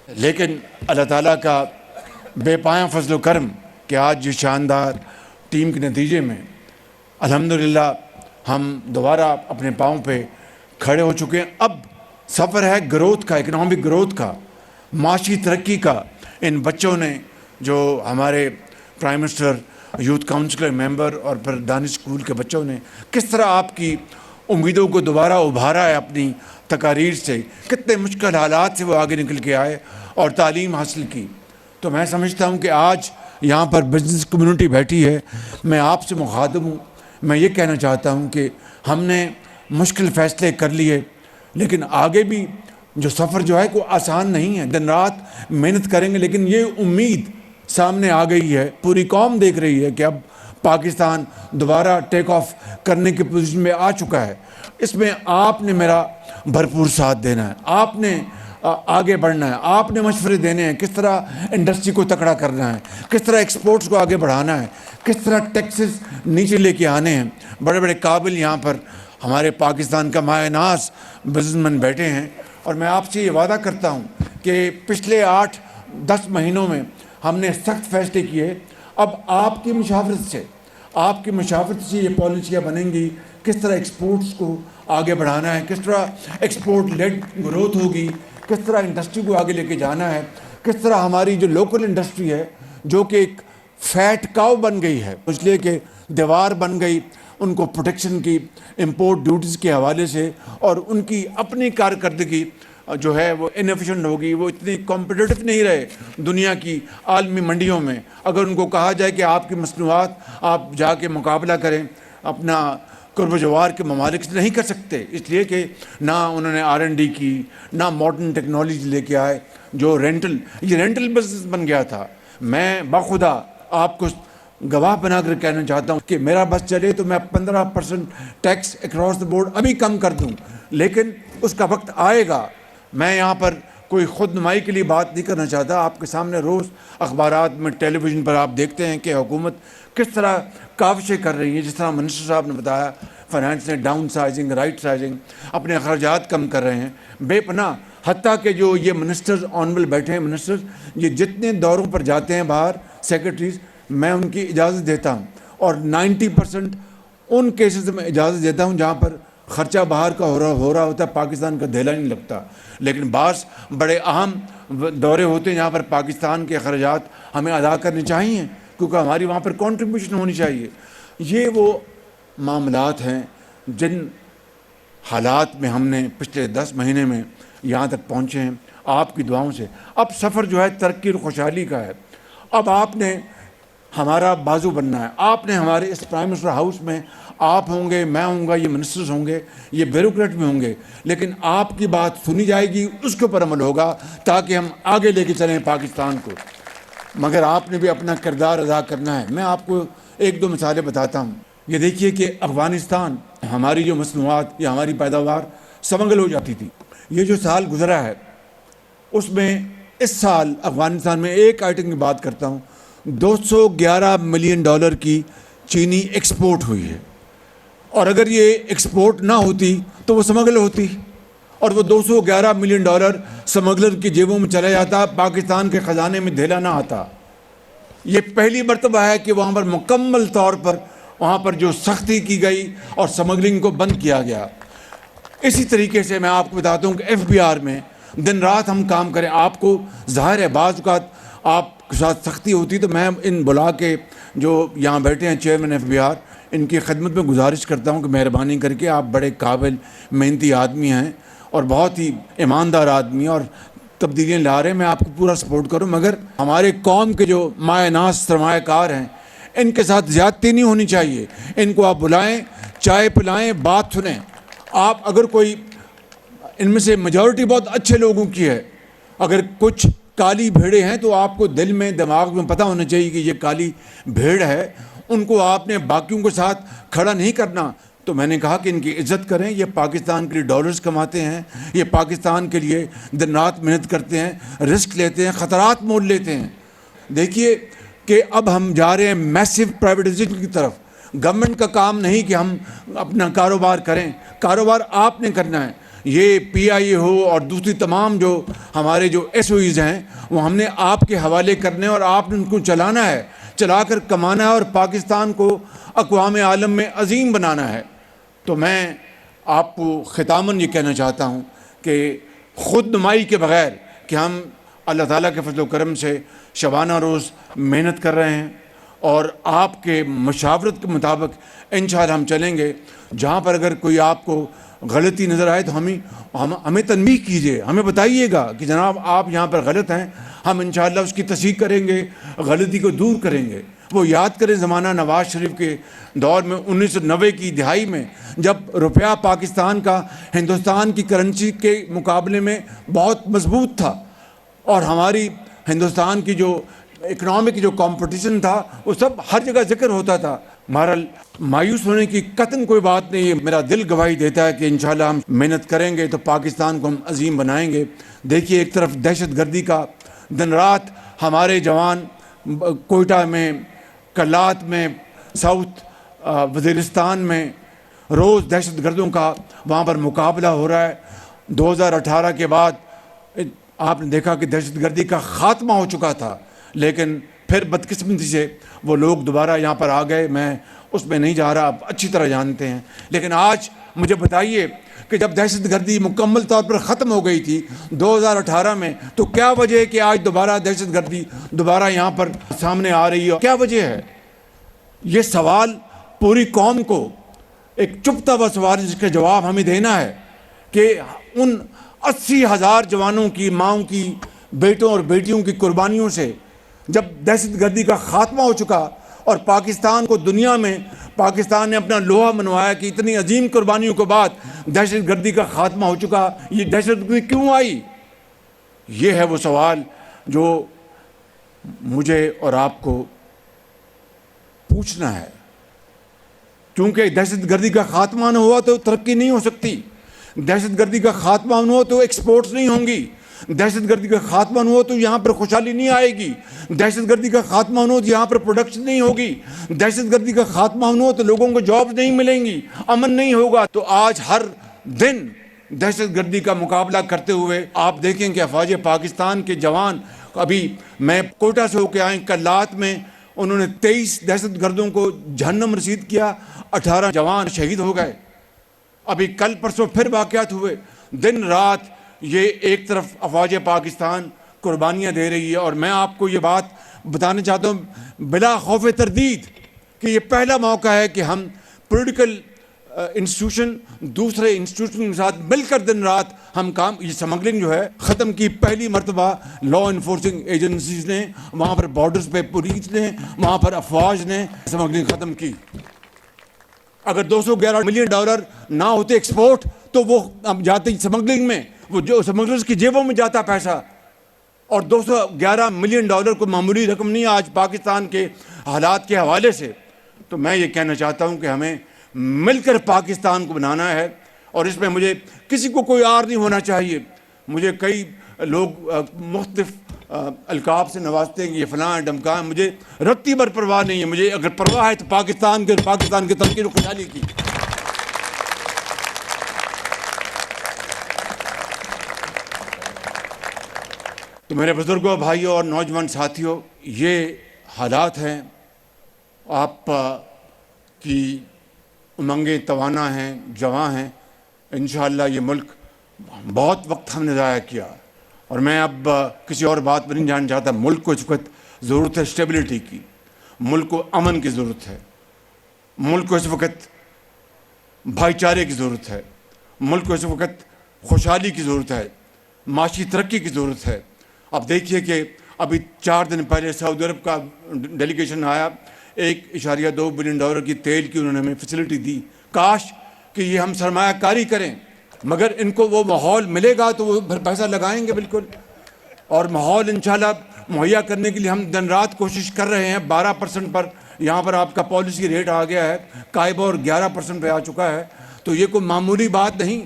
لیکن اللہ تعالیٰ کا بے پایاں فضل و کرم کہ آج یہ شاندار ٹیم کے نتیجے میں الحمدللہ ہم دوبارہ اپنے پاؤں پہ کھڑے ہو چکے ہیں۔ اب سفر ہے گروتھ کا، اکنامک گروتھ کا، معاشی ترقی کا۔ ان بچوں نے جو ہمارے پرائم منسٹر، یوتھ کونسل کے ممبر اور پھر دانش اسکول کے بچوں نے کس طرح آپ کی امیدوں کو دوبارہ ابھارا ہے اپنی تقاریر سے، کتنے مشکل حالات سے وہ آگے نکل کے آئے اور تعلیم حاصل کی۔ تو میں سمجھتا ہوں کہ آج یہاں پر بزنس کمیونٹی بیٹھی ہے، میں آپ سے مخاطب ہوں، میں یہ کہنا چاہتا ہوں کہ ہم نے مشکل فیصلے کر لیے، لیکن آگے بھی جو سفر جو ہے کوئی آسان نہیں ہے، دن رات محنت کریں گے، لیکن یہ امید سامنے آ گئی ہے، پوری قوم دیکھ رہی ہے کہ اب پاکستان دوبارہ ٹیک آف کرنے کی پوزیشن میں آ چکا ہے۔ اس میں آپ نے میرا بھرپور ساتھ دینا ہے، آپ نے آگے بڑھنا ہے، آپ نے مشورے دینے ہیں، کس طرح انڈسٹری کو تکڑا کرنا ہے، کس طرح ایکسپورٹس کو آگے بڑھانا ہے، کس طرح ٹیکسز نیچے لے کے آنے ہیں۔ بڑے بڑے قابل یہاں پر ہمارے پاکستان کا مایہ ناز بزنس مین بیٹھے ہیں، اور میں آپ سے یہ وعدہ کرتا ہوں کہ پچھلے 8-10 مہینوں میں ہم نے سخت فیصلے کیے۔ اب آپ کی مشاورت سے یہ پالیسیاں بنیں گی، کس طرح ایکسپورٹس کو آگے بڑھانا ہے، کس طرح ایکسپورٹ لیڈ گروتھ ہوگی، کس طرح انڈسٹری کو آگے لے کے جانا ہے، کس طرح ہماری جو لوکل انڈسٹری ہے جو کہ ایک فیٹ کاؤ بن گئی ہے، اس لیے کہ دیوار بن گئی ان کو پروٹیکشن کی، امپورٹ ڈیوٹیز کے حوالے سے، اور ان کی اپنی کارکردگی جو ہے وہ انیفیشنٹ ہوگی، وہ اتنی کمپٹیٹو نہیں رہے دنیا کی عالمی منڈیوں میں۔ اگر ان کو کہا جائے کہ آپ کی مصنوعات آپ جا کے مقابلہ کریں اپنا قرب و جوار کے ممالک سے، نہیں کر سکتے، اس لیے کہ نہ انہوں نے R&D کی، نہ ماڈرن ٹیکنالوجی لے کے آئے۔ جو یہ رینٹل بزنس بن گیا تھا، میں بخدا آپ کو گواہ بنا کر کہنا چاہتا ہوں کہ میرا بس چلے تو میں 15% ٹیکس اکراس دا بورڈ ابھی کم کر دوں، لیکن اس کا وقت آئے گا۔ میں یہاں پر کوئی خود نمائی کے لیے بات نہیں کرنا چاہتا، آپ کے سامنے روز اخبارات میں، ٹیلی ویژن پر آپ دیکھتے ہیں کہ حکومت کس طرح کاوشیں کر رہی ہے، جس طرح منسٹر صاحب نے بتایا، فائنانس نے ڈاؤن سائزنگ، رائٹ سائزنگ، اپنے اخراجات کم کر رہے ہیں بے پناہ۔ حتیٰ کہ جو یہ منسٹرز آنریبل بیٹھے ہیں منسٹرز، یہ جتنے دوروں پر جاتے ہیں باہر سیکرٹریز، میں ان کی اجازت دیتا ہوں، اور 90% ان کیسز میں اجازت دیتا ہوں جہاں پر خرچہ باہر کا ہو رہا ہوتا ہے، پاکستان کا دھیلا نہیں لگتا۔ لیکن بعض بڑے اہم دورے ہوتے ہیں جہاں پر پاکستان کے اخراجات ہمیں ادا کرنے چاہیے، کیونکہ ہماری وہاں پر کنٹریبیوشن ہونی چاہیے۔ یہ وہ معاملات ہیں جن حالات میں ہم نے پچھلے 10 مہینے میں یہاں تک پہنچے ہیں آپ کی دعاؤں سے۔ اب سفر جو ہے ترقی اور خوشحالی کا ہے۔ اب آپ نے ہمارا بازو بننا ہے، آپ نے ہمارے اس پرائم منسٹر ہاؤس میں، آپ ہوں گے، میں ہوں گا، یہ منسٹرز ہوں گے، یہ بیوروکریٹ بھی ہوں گے، لیکن آپ کی بات سنی جائے گی، اس کے اوپر عمل ہوگا تاکہ ہم آگے لے کے چلیں پاکستان کو۔ مگر آپ نے بھی اپنا کردار ادا کرنا ہے۔ میں آپ کو 1-2 مثالیں بتاتا ہوں۔ یہ دیکھیے کہ افغانستان، ہماری جو مصنوعات یا ہماری پیداوار سمگل ہو جاتی تھی، یہ جو سال گزرا ہے اس میں اس سال افغانستان میں ایک آئٹم کی بات کرتا ہوں، $211 ملین کی چینی ایکسپورٹ ہوئی ہے، اور اگر یہ ایکسپورٹ نہ ہوتی تو وہ سمگل ہوتی، اور وہ $211 ملین سمگلر کی جیبوں میں چلا جاتا، پاکستان کے خزانے میں دھیلا نہ آتا۔ یہ پہلی مرتبہ ہے کہ وہاں پر مکمل طور پر وہاں پر جو سختی کی گئی اور سمگلنگ کو بند کیا گیا۔ اسی طریقے سے میں آپ کو بتاتا ہوں کہ FBR میں دن رات ہم کام کریں۔ آپ کو ظاہر ہے بعض اوقات آپ کے ساتھ سختی ہوتی، تو میں ان بلا کے جو یہاں بیٹھے ہیں چیئرمین FBR، ان کی خدمت میں گزارش کرتا ہوں کہ مہربانی کر کے، آپ بڑے قابل محنتی آدمی ہیں اور بہت ہی ایماندار آدمی ہیں اور تبدیلیاں لا رہے ہیں، میں آپ کو پورا سپورٹ کروں، مگر ہمارے قوم کے جو مایہ ناز سرمایہ کار ہیں ان کے ساتھ زیادتی نہیں ہونی چاہیے۔ ان کو آپ بلائیں، چائے پلائیں، بات سنیں۔ آپ اگر کوئی ان میں سے میجورٹی بہت اچھے لوگوں کی ہے، اگر کچھ کالی بھیڑیں ہیں تو آپ کو دل میں دماغ میں پتہ ہونا چاہیے کہ یہ کالی بھیڑ ہے، ان کو آپ نے باقیوں کے ساتھ کھڑا نہیں کرنا۔ تو میں نے کہا کہ ان کی عزت کریں، یہ پاکستان کے لیے ڈالرز کماتے ہیں، یہ پاکستان کے لیے دن رات محنت کرتے ہیں، رسک لیتے ہیں، خطرات مول لیتے ہیں۔ دیکھیے کہ اب ہم جا رہے ہیں میسو پرائیویٹائزیشن کی طرف۔ گورنمنٹ کا کام نہیں کہ ہم اپنا کاروبار کریں، کاروبار آپ نے کرنا ہے۔ یہ پی آئی اے ہو اور دوسری تمام جو ہمارے جو ایس او ایز ہیں وہ ہم نے آپ کے حوالے کرنے اور آپ نے ان کو چلانا ہے، چلا کر کمانا ہے اور پاکستان کو اقوام عالم میں عظیم بنانا ہے۔ تو میں آپ کو ختاماً یہ کہنا چاہتا ہوں کہ خود نمائی کے بغیر کہ ہم اللہ تعالیٰ کے فضل و کرم سے شبانہ روز محنت کر رہے ہیں اور آپ کے مشاورت کے مطابق انشاءاللہ ہم چلیں گے۔ جہاں پر اگر کوئی آپ کو غلطی نظر آئے تو ہمیں تنبیہ کیجئے، ہمیں بتائیے گا کہ جناب آپ یہاں پر غلط ہیں، ہم انشاءاللہ اس کی تصحیح کریں گے، غلطی کو دور کریں گے۔ وہ یاد کریں زمانہ نواز شریف کے دور میں 1990 کی دہائی میں جب روپیہ پاکستان کا ہندوستان کی کرنسی کے مقابلے میں بہت مضبوط تھا اور ہماری ہندوستان کی جو اکنامک جو کمپٹیشن تھا وہ سب ہر جگہ ذکر ہوتا تھا۔ بہرحال مایوس ہونے کی قطعاً کوئی بات نہیں ہے، میرا دل گواہی دیتا ہے کہ انشاءاللہ ہم محنت کریں گے تو پاکستان کو ہم عظیم بنائیں گے۔ دیکھیے ایک طرف دہشت گردی کا دن رات ہمارے جوان کوئٹہ میں، کلات میں، ساؤتھ وزیرستان میں روز دہشت گردوں کا وہاں پر مقابلہ ہو رہا ہے۔ 2018 کے بعد آپ نے دیکھا کہ دہشت گردی کا خاتمہ ہو چکا تھا، لیکن پھر بدقسمتی سے وہ لوگ دوبارہ یہاں پر آ گئے۔ میں اس میں نہیں جا رہا، آپ اچھی طرح جانتے ہیں۔ لیکن آج مجھے بتائیے کہ جب دہشت گردی مکمل طور پر ختم ہو گئی تھی 2018 میں، تو کیا وجہ ہے کہ آج دوبارہ دہشت گردی دوبارہ یہاں پر سامنے آ رہی ہے؟ کیا وجہ ہے؟ یہ سوال پوری قوم کو ایک چپتا ہوا سوال جس کا جواب ہمیں دینا ہے کہ ان 80,000 جوانوں کی، ماؤں کی، بیٹوں اور بیٹیوں کی قربانیوں سے جب دہشت گردی کا خاتمہ ہو چکا اور پاکستان کو دنیا میں پاکستان نے اپنا لوہا منوایا کہ اتنی عظیم قربانیوں کے بعد دہشت گردی کا خاتمہ ہو چکا، یہ دہشت گردی کیوں آئی؟ یہ ہے وہ سوال جو مجھے اور آپ کو پوچھنا ہے، کیونکہ دہشت گردی کا خاتمہ نہ ہوا تو ترقی نہیں ہو سکتی، دہشت گردی کا خاتمہ نہ ہو تو ایکسپورٹس نہیں ہوں گی، دہشت گردی کا خاتمہ نہ ہو تو یہاں پر خوشحالی نہیں آئے گی، دہشت گردی کا خاتمہ نہ ہو تو یہاں پر پروڈکشن نہیں ہوگی، دہشت گردی کا خاتمہ نہ ہو تو لوگوں کو جابز نہیں ملیں گی، امن نہیں ہوگا۔ تو آج ہر دن دہشت گردی کا مقابلہ کرتے ہوئے آپ دیکھیں کہ افواج پاکستان کے جوان، ابھی میں کوئٹہ سے ہو کے آئیں، کلات میں انہوں نے 23 دہشت گردوں کو جہنم رسید کیا، 18 جوان شہید ہو گئے۔ ابھی کل پرسوں پھر واقعات ہوئے، دن رات یہ ایک طرف افواج پاکستان قربانیاں دے رہی ہے۔ اور میں آپ کو یہ بات بتانا چاہتا ہوں بلا خوف تردید کہ یہ پہلا موقع ہے کہ ہم پولیٹیکل انسٹیٹیوشن دوسرے انسٹیٹیوشن کے ساتھ مل کر دن رات ہم کام، یہ سمگلنگ جو ہے ختم کی پہلی مرتبہ لا انفورسنگ ایجنسیز نے، وہاں پر بارڈرز پہ پولیس نے، وہاں پر افواج نے سمگلنگ ختم کی۔ اگر $211 ملین نہ ہوتے ایکسپورٹ تو وہ جاتے سمگلنگ میں، وہ جو سمگلرز کی جیبوں میں جاتا پیسہ، اور $211 ملین کوئی معمولی رقم نہیں آج پاکستان کے حالات کے حوالے سے۔ تو میں یہ کہنا چاہتا ہوں کہ ہمیں مل کر پاکستان کو بنانا ہے، اور اس میں مجھے کسی کو کوئی آر نہیں ہونا چاہیے۔ مجھے کئی لوگ مختلف القاب سے نوازتے ہیں کہ یہ فلاں ڈمکاں، مجھے رتی بھر پرواہ نہیں ہے، مجھے اگر پرواہ ہے تو پاکستان کے ترقی و خوشحالی کی۔ تو میرے بزرگوں، بھائیوں اور نوجوان ساتھیوں، یہ حالات ہیں، آپ کی امنگیں توانا ہیں، جواں ہیں۔ انشاءاللہ یہ ملک بہت وقت ہم نے ضائع کیا، اور میں اب کسی اور بات پر نہیں جانا چاہتا۔ ملک کو اس وقت ضرورت ہے اسٹیبلٹی کی، ملک کو امن کی ضرورت ہے، ملک کو اس وقت بھائی چارے کی ضرورت ہے، ملک کو اس وقت خوشحالی کی ضرورت ہے، معاشی ترقی کی ضرورت ہے۔ اب دیکھیے کہ ابھی 4 دن پہلے سعودی عرب کا ڈیلیگیشن آیا، $1.2 بلین کی تیل کی انہوں نے ہمیں فیسلٹی دی۔ کاش کہ یہ ہم سرمایہ کاری کریں، مگر ان کو وہ ماحول ملے گا تو وہ پیسہ لگائیں گے بالکل، اور ماحول انشاءاللہ مہیا کرنے کے لیے ہم دن رات کوشش کر رہے ہیں۔ 12% پر یہاں پر آپ کا پالیسی ریٹ آ گیا ہے، قائبہ اور 11% پہ آ چکا ہے، تو یہ کوئی معمولی بات نہیں۔